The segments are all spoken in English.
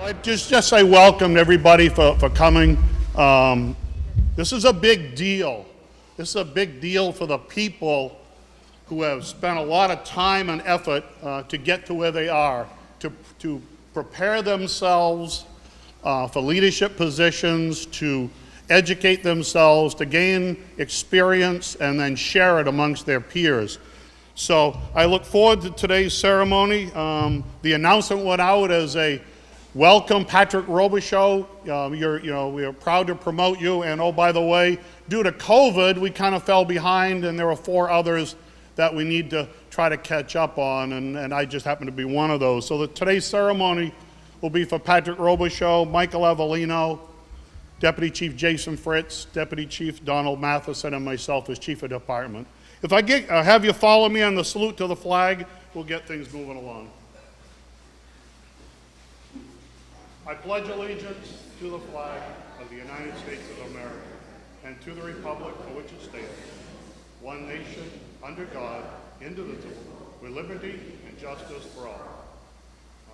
I just say welcome to everybody for coming. This is a big deal. This is a big deal for the people who have spent a lot of time and effort to get to where they are, to prepare themselves for leadership positions, to educate themselves, to gain experience, and then share it amongst their peers. So I look forward to today's ceremony. The announcement went out as a welcome, Patrick Robichaud. We are proud to promote you. And oh, by the way, due to COVID, we kind of fell behind, and there are 4 others that we need to try to catch up on, and I just happen to be one of those. So today's ceremony will be for Patrick Robichaud, Michael Avellino, Deputy Chief Jason Fritz, Deputy Chief Donald Matheson, and myself as Chief of Department. If I have you follow me on the salute to the flag, we'll get things moving along. I pledge allegiance to the flag of the United States of America and to the republic for which it stands, one nation, under God, indivisible, with liberty and justice for all.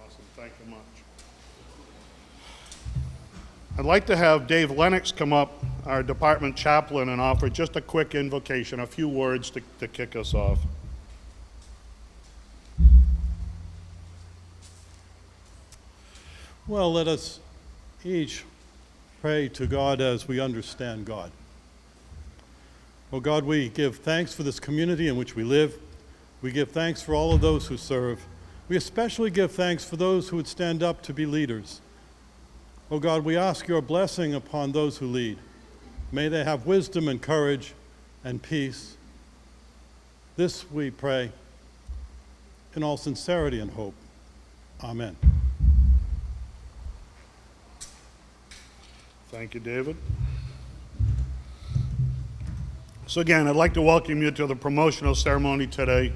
Awesome, thank you much. I'd like to have Dave Lennox come up, our department chaplain, and offer just a quick invocation, a few words to kick us off. Well, let us each pray to God as we understand God. Oh God, we give thanks for this community in which we live. We give thanks for all of those who serve. We especially give thanks for those who would stand up to be leaders. Oh God, we ask your blessing upon those who lead. May they have wisdom and courage and peace. This we pray in all sincerity and hope. Amen. Thank you, David. So again, I'd like to welcome you to the promotional ceremony today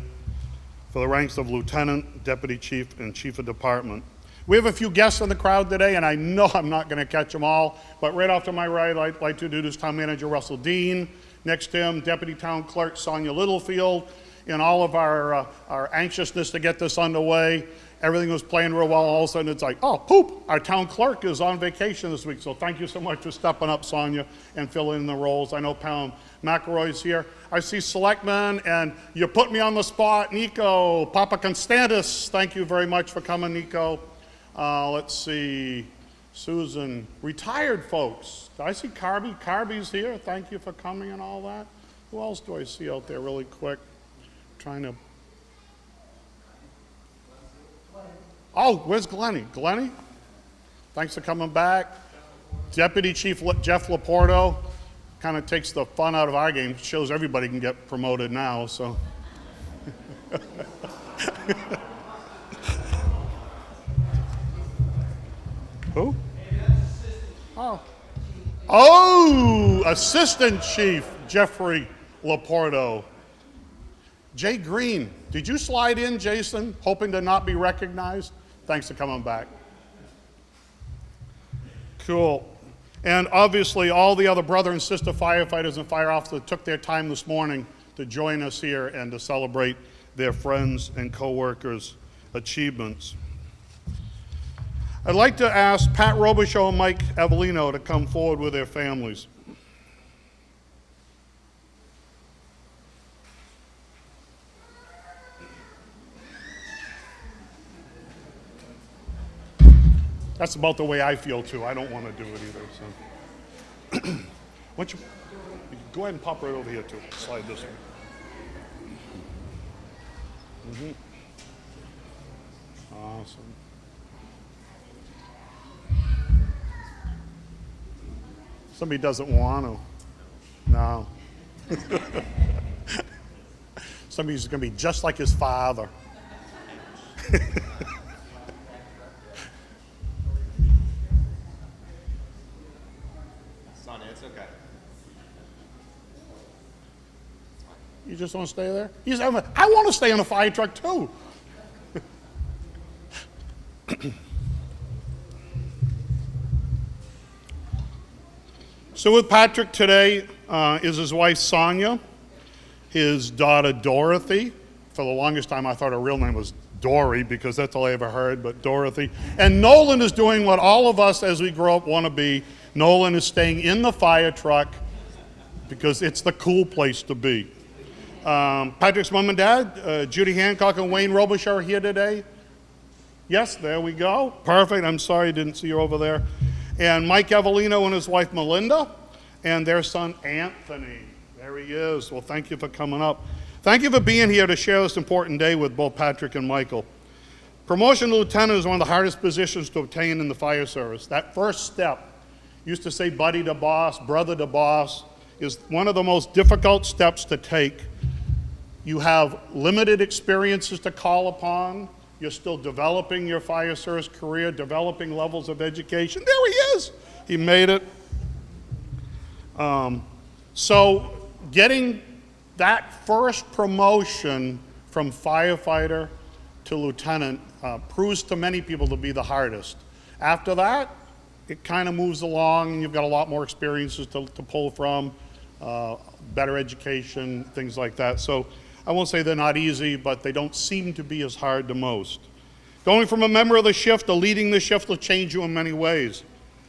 for the ranks of Lieutenant, Deputy Chief, and Chief of Department. We have a few guests in the crowd today, and I know I'm not going to catch them all, but right off to my right, I'd like to introduce Town Manager Russell Dean. Next to him, Deputy Town Clerk Sonia Littlefield. In all of our anxiousness to get this underway, everything was playing real well. All of a sudden, it's like, oh, poop, our town clerk is on vacation this week. So thank you so much for stepping up, Sonia, and filling in the roles. I know Pam McElroy's here. I see selectmen, and you put me on the spot. Nico, Papa Constantis, thank you very much for coming, Nico. Let's see, Susan, retired folks. I see Carby. Carby's here. Thank you for coming and all that. Who else do I see out there really quick? Trying to. Oh, where's Glennie? Glennie? Thanks for coming back. Deputy Chief Jeff Laporto kind of takes the fun out of our game. Shows everybody can get promoted now, so. Who? Oh, Assistant Chief Jeffrey Laporto. Jay Green, did you slide in, Jason, hoping to not be recognized? Thanks for coming back. Cool. And obviously, all the other brother and sister firefighters and fire officers took their time this morning to join us here and to celebrate their friends and co-workers' achievements. I'd like to ask Pat Robichaud and Mike Avellino to come forward with their families. That's about the way I feel too. I don't want to do it either. So, why don't you go ahead and pop right over here too. Slide this one. Awesome. Somebody doesn't want to. No. Somebody's going to be just like his father. Sonia, it's okay. You just want to stay there? I want to stay in a fire truck too. So with Patrick today is his wife Sonia, his daughter Dorothy, For the longest time, I thought her real name was Dory, because that's all I ever heard, but Dorothy. And Nolan is doing what all of us as we grow up want to be. Nolan is staying in the fire truck because it's the cool place to be. Patrick's mom and dad, Judy Hancock and Wayne Robichaud, are here today. Yes, there we go. Perfect. I'm sorry I didn't see you over there. And Mike Avellino and his wife Melinda, and their son Anthony. There he is. Well, thank you for coming up. Thank you for being here to share this important day with both Patrick and Michael. Promotion to lieutenant is one of the hardest positions to obtain in the fire service. That first step, used to say buddy to boss, brother to boss, is one of the most difficult steps to take. You have limited experiences to call upon. You're still developing your fire service career, developing levels of education. There he is. He made it. So getting that first promotion from firefighter to lieutenant proves to many people to be the hardest. After that, it kind of moves along. You've got a lot more experiences to pull from, better education, things like that. So I won't say they're not easy, but they don't seem to be as hard to most. Going from a member of the shift to leading the shift will change you in many ways.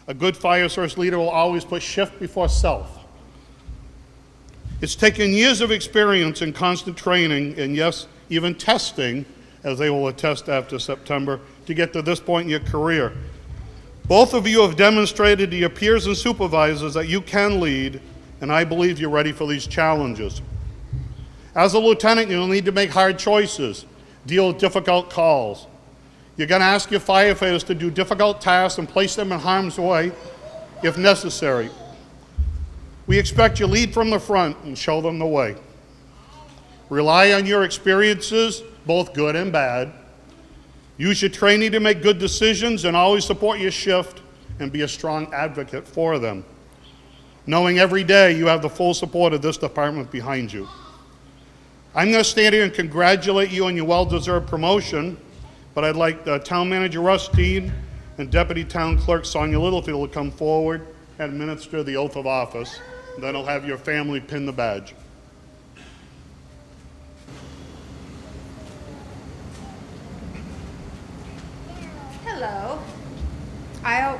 A good fire service leader will always put shift before self. It's taken years of experience and constant training, and yes, even testing, as they will attest after September, to get to this point in your career. Both of you have demonstrated to your peers and supervisors that you can lead, and I believe you're ready for these challenges. As a lieutenant, you'll need to make hard choices, deal with difficult calls. You're going to ask your firefighters to do difficult tasks and place them in harm's way if necessary. We expect you to lead from the front and show them the way. Rely on your experiences, both good and bad. Use your training to make good decisions and always support your shift and be a strong advocate for them. Knowing every day you have the full support of this department behind you. I'm going to stand here and congratulate you on your well-deserved promotion, but I'd like Town Manager Russ Dean and Deputy Town Clerk Sonia Littlefield to come forward and administer the oath of office. Then I'll have your family pin the badge. Hello.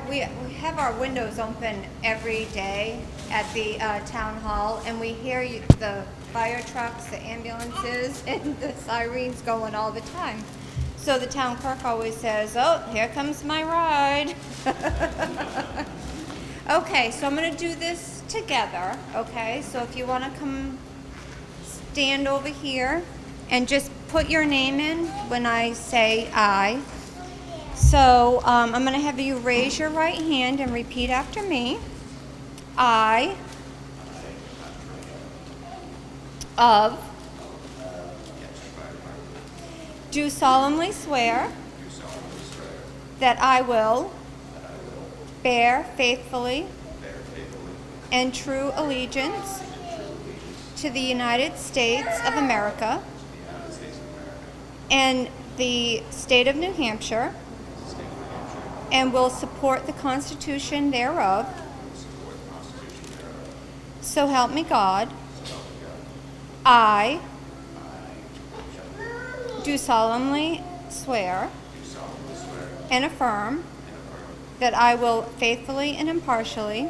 We have our windows open every day at the town hall, and we hear the fire trucks, the ambulances, and the sirens going all the time. So the town clerk always says, "Oh, here comes my ride." Okay, so I'm going to do this together, okay? So if you want to come stand over here and just put your name in when I say I. So I'm going to have you raise your right hand and repeat after me. I, do solemnly swear that I will bear faithfully and true allegiance to the United States of America and the state of New Hampshire, and will support the Constitution thereof. So help me God. I do solemnly swear and affirm that I will faithfully and impartially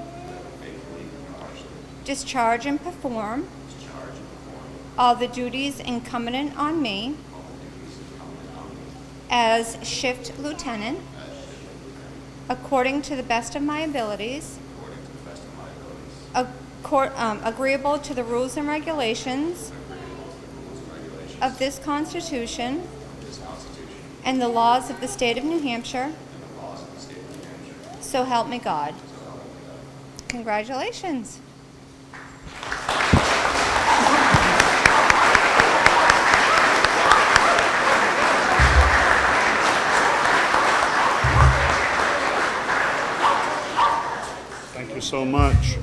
discharge and perform all the duties incumbent on me as shift lieutenant according to the best of my abilities, agreeable to the rules and regulations of this Constitution and the laws of the state of New Hampshire. So help me God. Congratulations. Thank you so much.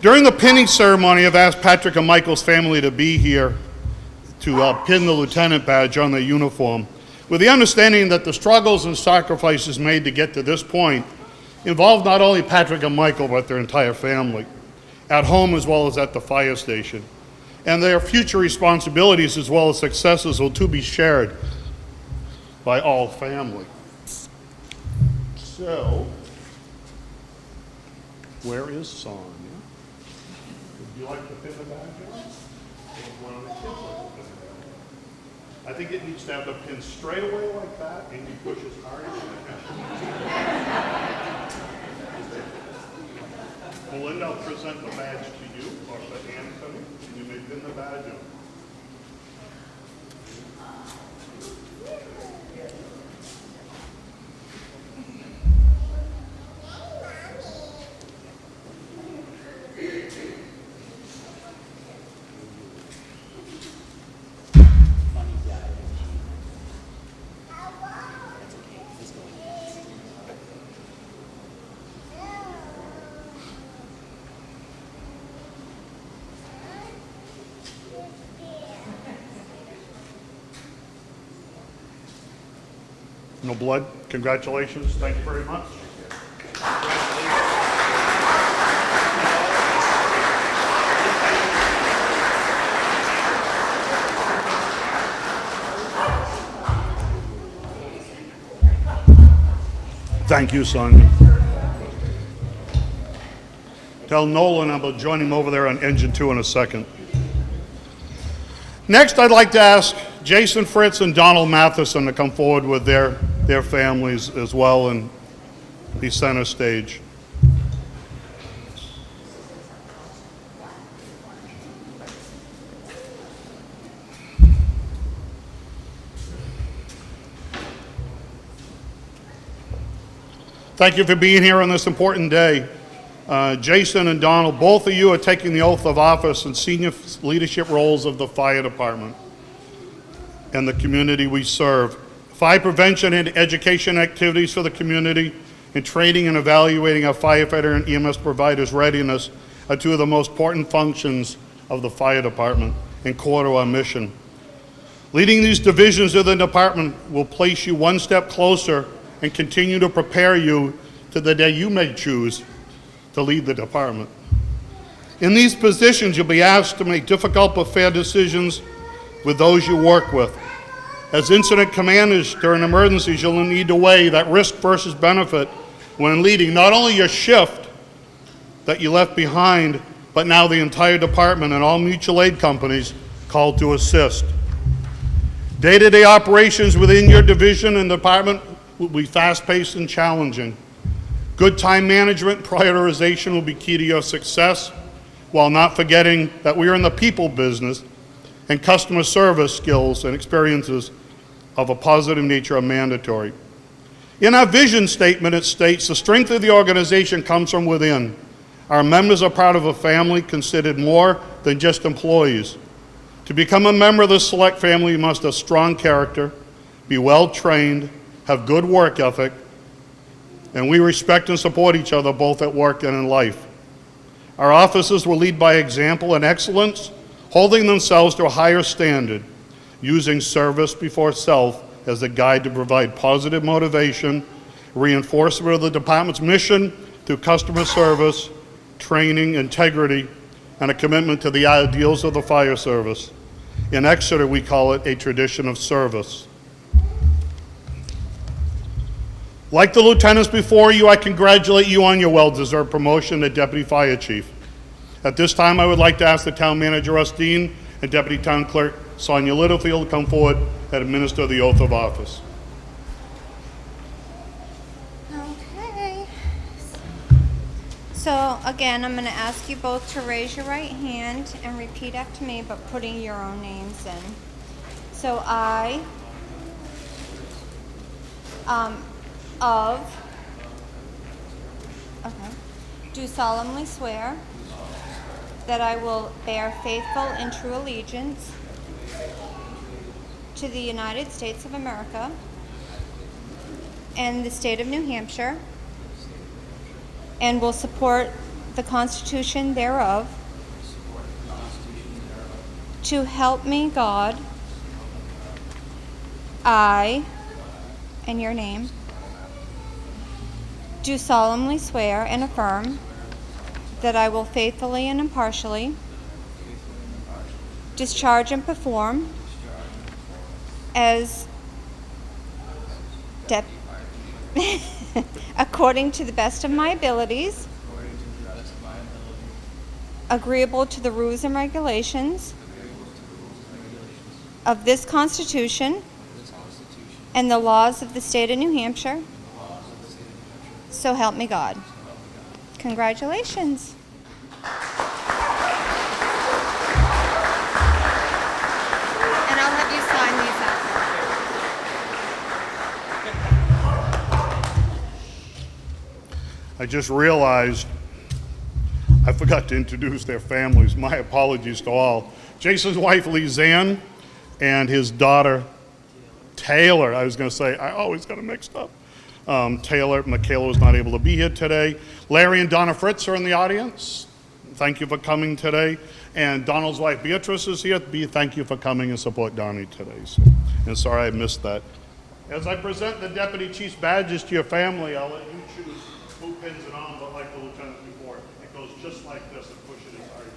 During the pinning ceremony, I've asked Patrick and Michael's family to be here to pin the lieutenant badge on their uniform, with the understanding that the struggles and sacrifices made to get to this point involved not only Patrick and Michael, but their entire family, at home as well as at the fire station. and their future responsibilities as well as successes will too be shared by all family. So, where is Sonia? Would you like to pin the badge on? Or one of the kids like to pin the badge on? I think it needs to have the pin straight away like that, and you push as hard as you can. Melinda, I'll present the badge to you, or to Anthony, and you may pin the badge on. No blood. Congratulations. Thank you very much. Thank you, Sonia. Tell Nolan I'll join him over there on engine 2 in a second. Next, I'd like to ask Jason Fritz and Donald Matheson to come forward with their families as well and be center stage. Thank you for being here on this important day. Jason and Donald, both of you are taking the oath of office in senior leadership roles of the fire department and the community we serve. Fire prevention and education activities for the community and training and evaluating our firefighter and EMS providers' readiness are two of the most important functions of the fire department and core to our mission. Leading these divisions of the department will place you one step closer and continue to prepare you to the day you may choose to lead the department. In these positions, you'll be asked to make difficult but fair decisions with those you work with. As incident commanders during emergencies, you'll need to weigh that risk versus benefit when leading not only your shift that you left behind, but now the entire department and all mutual aid companies called to assist. Day-to-day operations within your division and department will be fast-paced and challenging. Good time management and prioritization will be key to your success, while not forgetting that we are in the people business and customer service skills and experiences of a positive nature are mandatory. In our vision statement, it states, the strength of the organization comes from within. Our members are part of a family considered more than just employees. To become a member of this select family, you must have strong character, be well trained, have good work ethic, and we respect and support each other both at work and in life. Our officers will lead by example and excellence, holding themselves to a higher standard, using service before self as a guide to provide positive motivation, reinforcement of the department's mission through customer service, training, integrity, and a commitment to the ideals of the fire service. In Exeter, we call it a tradition of service. Like the lieutenants before you, I congratulate you on your well-deserved promotion to Deputy Fire Chief. At this time, I would like to ask the Town Manager, Russ Dean, and Deputy Town Clerk, Sonia Littlefield, to come forward and administer the oath of office. Okay. So again, I'm going to ask you both to raise your right hand and repeat after me, but putting your own names in. So I, do solemnly swear that I will bear faithful and true allegiance to the United States of America and the state of New Hampshire, and will support the Constitution thereof, to help me God. I, and your name, do solemnly swear and affirm that I will faithfully and impartially discharge and perform as according to the best of my abilities, agreeable to the rules and regulations of this Constitution and the laws of the state of New Hampshire. So help me God. Congratulations. And I'll have you sign these after. I just realized I forgot to introduce their families. My apologies to all. Jason's wife, Lizanne, and his daughter, Taylor. I was going to say, I always got it mixed up. Taylor, Michaela was not able to be here today. Larry and Donna Fritz are in the audience. Thank you for coming today. And Donald's wife, Beatrice, is here. Thank you for coming and support Donnie today. And sorry I missed that. As I present the Deputy Chief's badges to your family, I'll let you choose who pins it on, but like the lieutenant before, it goes just like this and push it as hard as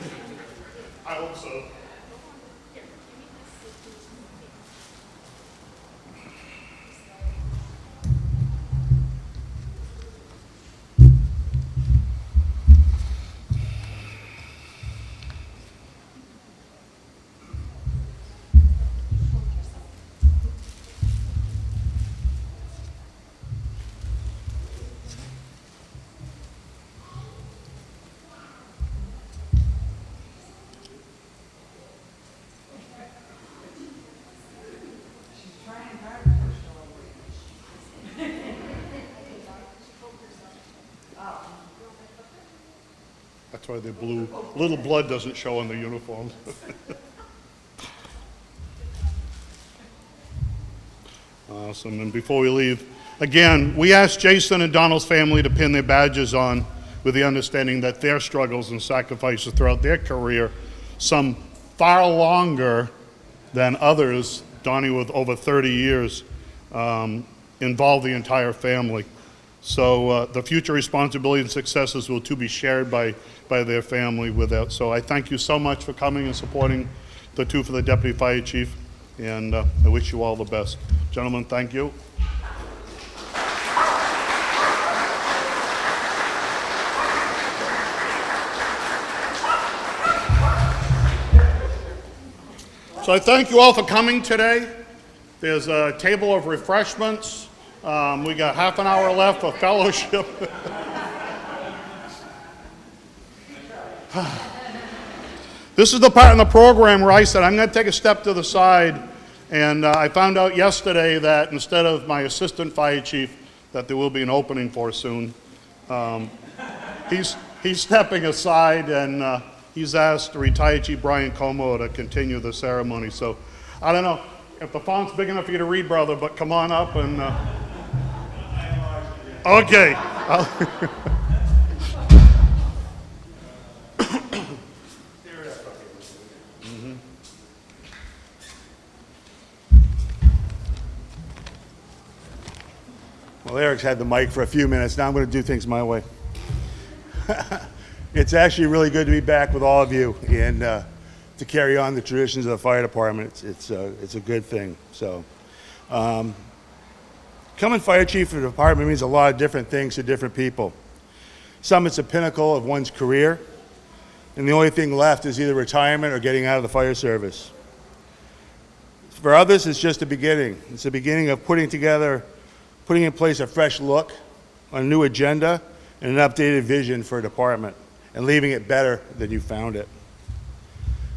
you can. I hope so. That's why they're blue. A little blood doesn't show on the uniforms. Awesome. And before we leave, again, we asked Jason and Donald's family to pin their badges on with the understanding that their struggles and sacrifices throughout their career, some far longer than others, Donnie with over 30 years, involved the entire family. So the future responsibility and successes will too be shared by their family with that. So I thank you so much for coming and supporting the two for the Deputy Fire Chief, and I wish you all the best. Gentlemen, thank you. So I thank you all for coming today. There's a table of refreshments. We got half an hour left for fellowship. This is the part in the program where I said I'm going to take a step to the side, and I found out yesterday that instead of my assistant fire chief, that there will be an opening for soon. He's stepping aside, and he's asked retired Chief Brian Como to continue the ceremony. So I don't know if the font's big enough for you to read, brother, but come on up and. Okay. Well, Eric's had the mic for a few minutes. Now I'm going to do things my way. It's actually really good to be back with all of you and to carry on the traditions of the fire department. It's a good thing. So, becoming fire chief of the department means a lot of different things to different people. Some it's a pinnacle of one's career, and the only thing left is either retirement or getting out of the fire service. For others, it's just the beginning. It's the beginning of putting in place a fresh look, a new agenda, and an updated vision for a department, and leaving it better than you found it.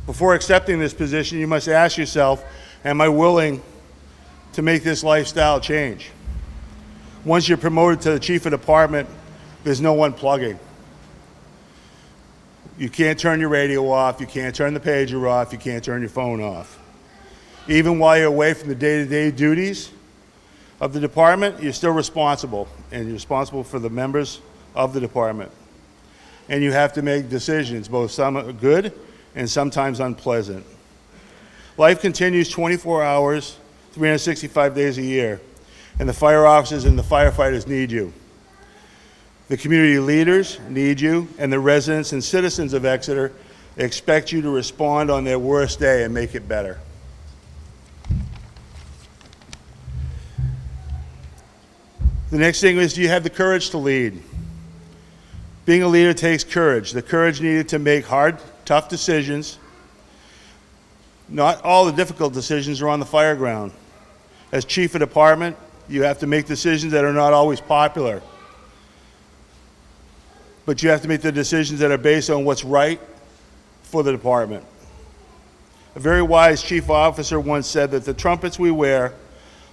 Before accepting this position, you must ask yourself, am I willing to make this lifestyle change? Once you're promoted to the chief of department, there's no unplugging. You can't turn your radio off, you can't turn the pager off, you can't turn your phone off. Even while you're away from the day-to-day duties of the department, you're still responsible, and you're responsible for the members of the department. And you have to make decisions, both some good and sometimes unpleasant. Life continues 24 hours, 365 days a year, and the fire officers and the firefighters need you. The community leaders need you, and the residents and citizens of Exeter expect you to respond on their worst day and make it better. The next thing is, do you have the courage to lead? Being a leader takes courage, the courage needed to make hard, tough decisions. Not all the difficult decisions are on the fire ground. As chief of department, you have to make decisions that are not always popular. But you have to make the decisions that are based on what's right for the department. A very wise chief officer once said that the trumpets we wear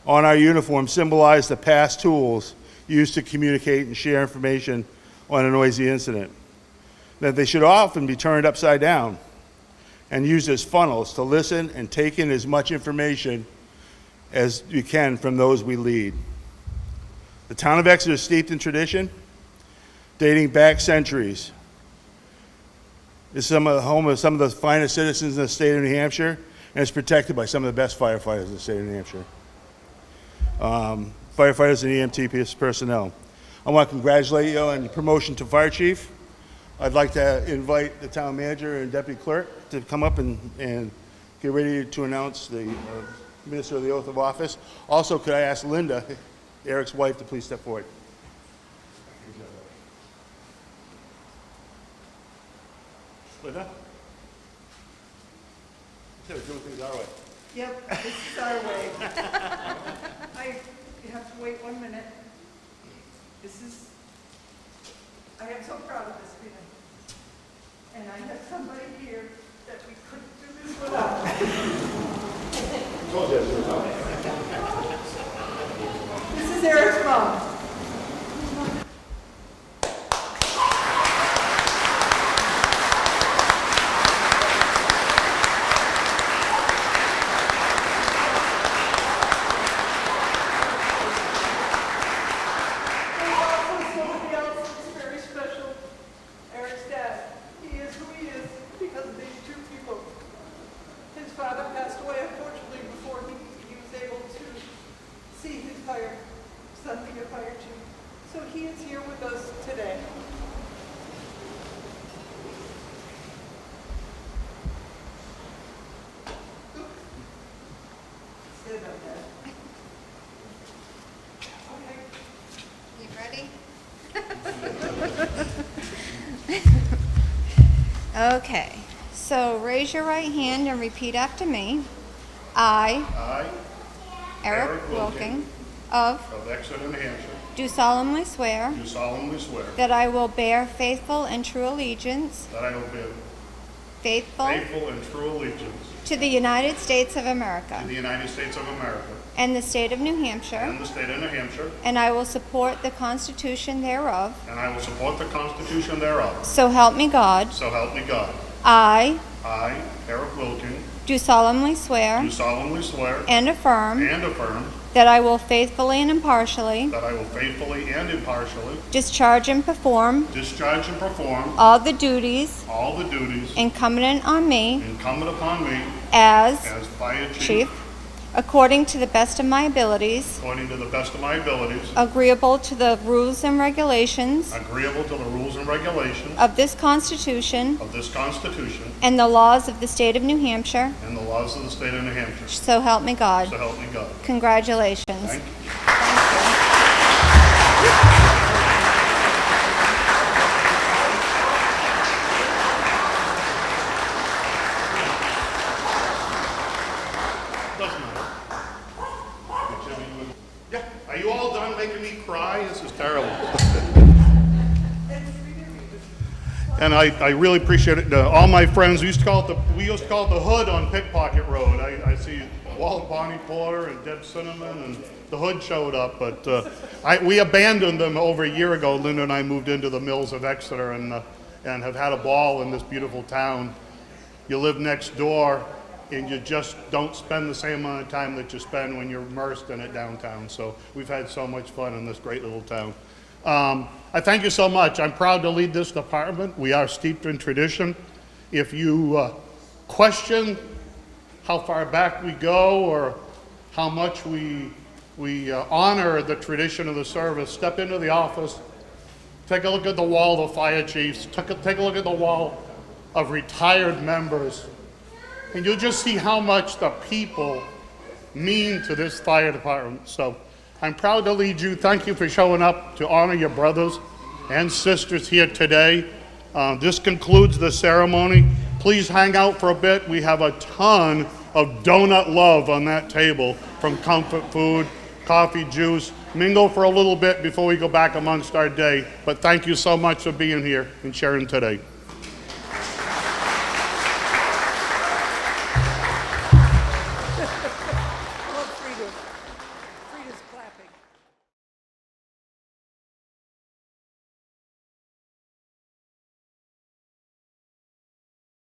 on our uniform symbolize the past tools used to communicate and share information on a noisy incident. That they should often be turned upside down and used as funnels to listen and take in as much information as you can from those we lead. The town of Exeter is steeped in tradition, dating back centuries. It's the home of some of the finest citizens in the state of New Hampshire, and it's protected by some of the best firefighters in the state of New Hampshire. Firefighters and EMT personnel. I want to congratulate you on your promotion to fire chief. I'd like to invite the town manager and deputy clerk to come up and get ready to announce the Minister of the Oath of Office. Also, could I ask Linda, Eric's wife, to please step forward? Linda? Instead of doing things our way. Yep, this is our way. You have to wait 1 minute. I am so proud of this feeling. And I have somebody here that we couldn't do this without. This is Eric's mom. You ready? Okay, so raise your right hand and repeat after me. I, Eric Wilking, of Exeter, New Hampshire, do solemnly swear do solemnly swear that I will bear faithful and true allegiance that I will bear faithful faithful and true allegiance to the United States of to America the United States of America and the state of New and Hampshire, the state of New Hampshire, and I will support the Constitution thereof, and I will support the Constitution thereof. so help me God. So help me God. I I, Eric Wilking, do solemnly swear do solemnly swear and affirm and affirm that I will faithfully and impartially that I will faithfully and impartially discharge and perform discharge and perform all the duties all the duties incumbent on me incumbent upon me as as fire chief, according to the best of my abilities, according to the best of my abilities, agreeable to the rules and regulations agreeable to the rules and regulations of this Constitution of this Constitution and the laws of the state of New Hampshire, and the laws of the state of New Hampshire. so help me God. So help me God. Congratulations. Thank you. Doesn't matter. Yeah. Are you all done making me cry? This is terrible. And I really appreciate it. All my friends, we used to call it the Hood on Pickpocket Road. I see Walt Bonnie Porter and Deb Cinnamon, and the Hood showed up. But we abandoned them over a year ago. Linda and I moved into the Mills of Exeter and have had a ball in this beautiful town. You live next door, and you just don't spend the same amount of time that you spend when you're immersed in it downtown. So we've had so much fun in this great little town. I thank you so much. I'm proud to lead this department. We are steeped in tradition. If you question how far back we go or how much we honor the tradition of the service, step into the office, take a look at the wall of the fire chiefs, take a look at the wall of retired members. And you'll just see how much the people mean to this fire department. So I'm proud to lead you. Thank you for showing up to honor your brothers and sisters here today. This concludes the ceremony. Please hang out for a bit. We have a ton of donut love on that table, from comfort food, coffee, juice. Mingle for a little bit before we go back amongst our day. But thank you so much for being here and sharing today.